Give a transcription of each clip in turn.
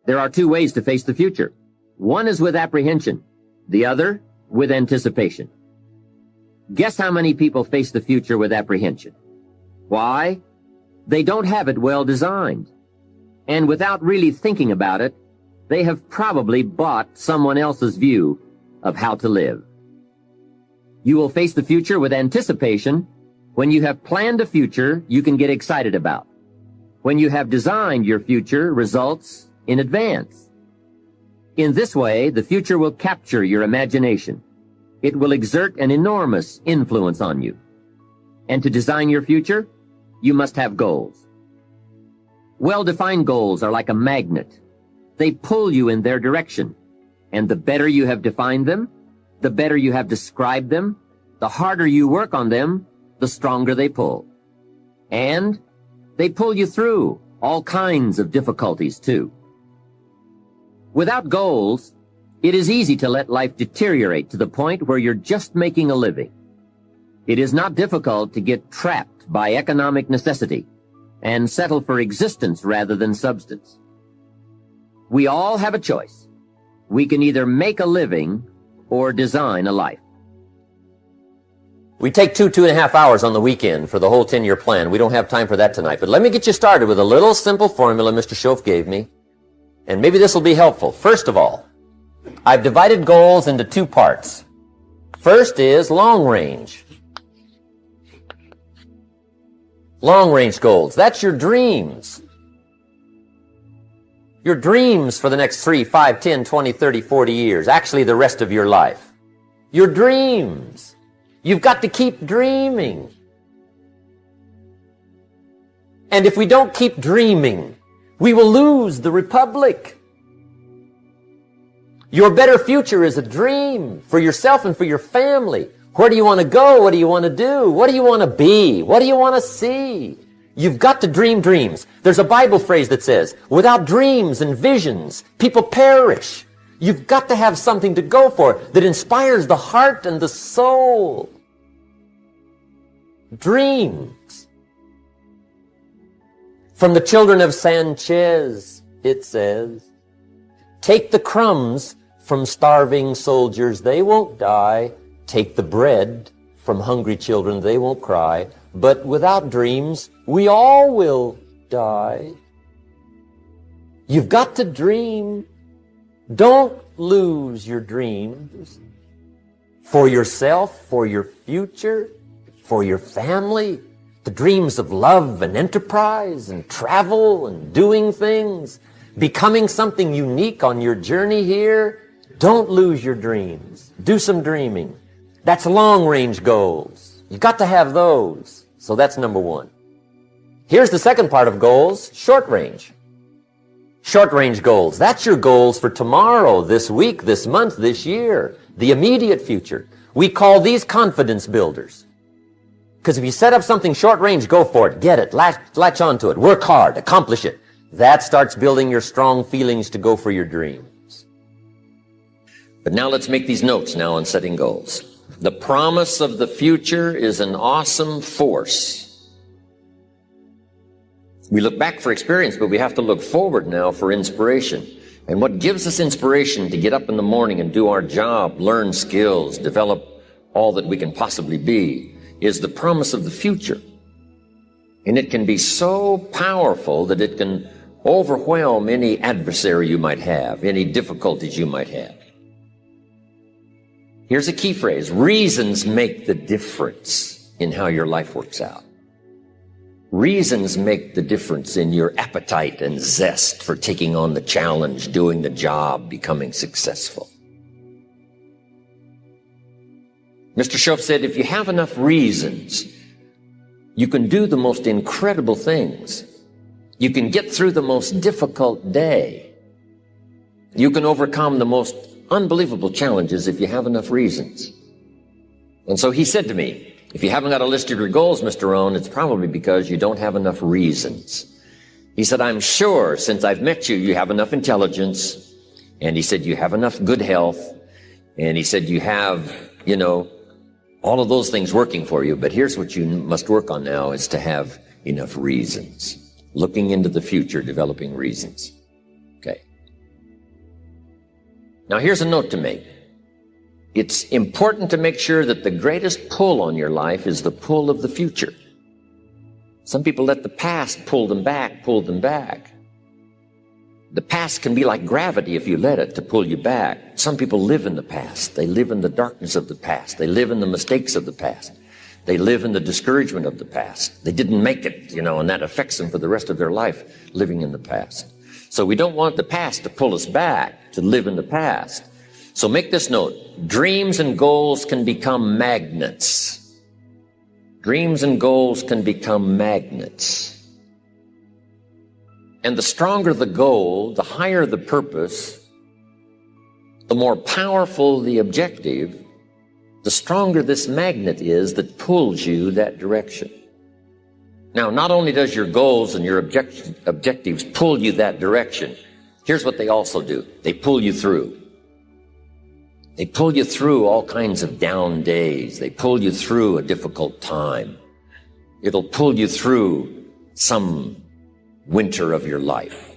There are two ways to face the future. One is with apprehension, the other with anticipation. Guess how many people face the future with apprehension? Why? They don't have it well designed. And without really thinking about it, they have probably bought someone else's view of how to live. You will face the future with anticipation when you have planned a future you can get excited about, when you have designed your future results in advance. In this way, the future will capture your imagination. It will exert an enormous influence on you. And to design your future, you must have goals. Well-defined goals are like a magnet. They pull you in their direction. And the better you have defined them, the better you have described them, the harder you work on them, the stronger they pull. And they pull you through all kinds of difficulties, too. Without goals, it is easy to let life deteriorate to the point where you're just making a living. It is not difficult to get trapped by economic necessity and settle for existence rather than substance. We all have a choice. We can either make a living or design a life. We take 2.5 hours on the weekend for the whole 10-year plan. We don't have time for that tonight. But let me get you started with a little simple formula Mr. Schoaf gave me. And maybe this will be helpful. First of all, I've divided goals into two parts. First is long range. Long range goals. That's your dreams. Your dreams for the next 3, 5, 10, 20, 30, 40 years. Actually, the rest of your life. Your dreams. You've got to keep dreaming. And if we don't keep dreaming, we will lose the republic. Your better future is a dream for yourself and for your family. Where do you want to go? What do you want to do? What do you want to be? What do you want to see? You've got to dream dreams. There's a Bible phrase that says, without dreams and visions, people perish. You've got to have something to go for that inspires the heart and the soul. Dreams. From the children of Sanchez, it says, take the crumbs from starving soldiers, they won't die. Take the bread from hungry children, they won't cry. But without dreams, we all will die. You've got to dream. Don't lose your dreams. For yourself, for your future, for your family. The dreams of love and enterprise and travel and doing things. Becoming something unique on your journey here. Don't lose your dreams. Do some dreaming. That's long-range goals. You've got to have those. So that's number one. Here's the second part of goals, short range. Short-range goals. That's your goals for tomorrow, this week, this month, this year. The immediate future. We call these confidence builders. Because if you set up something short-range, go for it. Get it. Latch onto it. Work hard. Accomplish it. That starts building your strong feelings to go for your dreams. But now let's make these notes now on setting goals. The promise of the future is an awesome force. We look back for experience, but we have to look forward now for inspiration. And what gives us inspiration to get up in the morning and do our job, learn skills, develop all that we can possibly be, is the promise of the future. And it can be so powerful that it can overwhelm any adversary you might have, any difficulties you might have. Here's a key phrase. Reasons make the difference in how your life works out. Reasons make the difference in your appetite and zest for taking on the challenge, doing the job, becoming successful. Mr. Schoaf said, if you have enough reasons, you can do the most incredible things. You can get through the most difficult day. You can overcome the most unbelievable challenges if you have enough reasons. And so he said to me, if you haven't got a list of your goals, Mr. Rohn, it's probably because you don't have enough reasons. He said, I'm sure since I've met you, you have enough intelligence. And he said, you have enough good health. And he said, you have, all of those things working for you. But here's what you must work on now is to have enough reasons. Looking into the future, developing reasons. Okay. Now here's a note to make. It's important to make sure that the greatest pull on your life is the pull of the future. Some people let the past pull them back. The past can be like gravity if you let it to pull you back. Some people live in the past. They live in the darkness of the past. They live in the mistakes of the past. They live in the discouragement of the past. They didn't make it, and that affects them for the rest of their life, living in the past. So we don't want the past to pull us back, to live in the past. So make this note. Dreams and goals can become magnets. Dreams and goals can become magnets. And the stronger the goal, the higher the purpose, the more powerful the objective, the stronger this magnet is that pulls you that direction. Now, not only does your goals and your objectives pull you that direction, here's what they also do. They pull you through. They pull you through all kinds of down days. They pull you through a difficult time. It'll pull you through some winter of your life.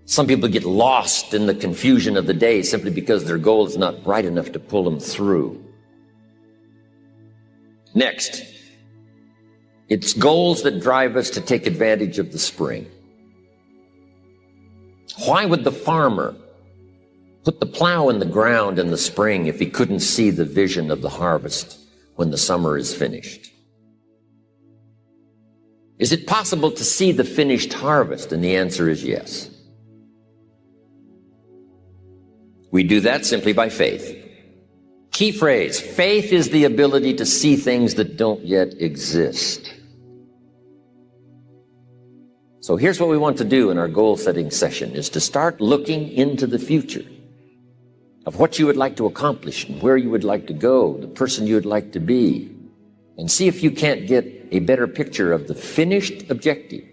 Some people get lost in the confusion of the day simply because their goal is not bright enough to pull them through. Next, it's goals that drive us to take advantage of the spring. Why would the farmer put the plow in the ground in the spring if he couldn't see the vision of the harvest when the summer is finished? Is it possible to see the finished harvest? And the answer is yes. We do that simply by faith. Key phrase, faith is the ability to see things that don't yet exist. So here's what we want to do in our goal-setting session, is to start looking into the future of what you would like to accomplish and where you would like to go, the person you would like to be, and see if you can't get a better picture of the finished objective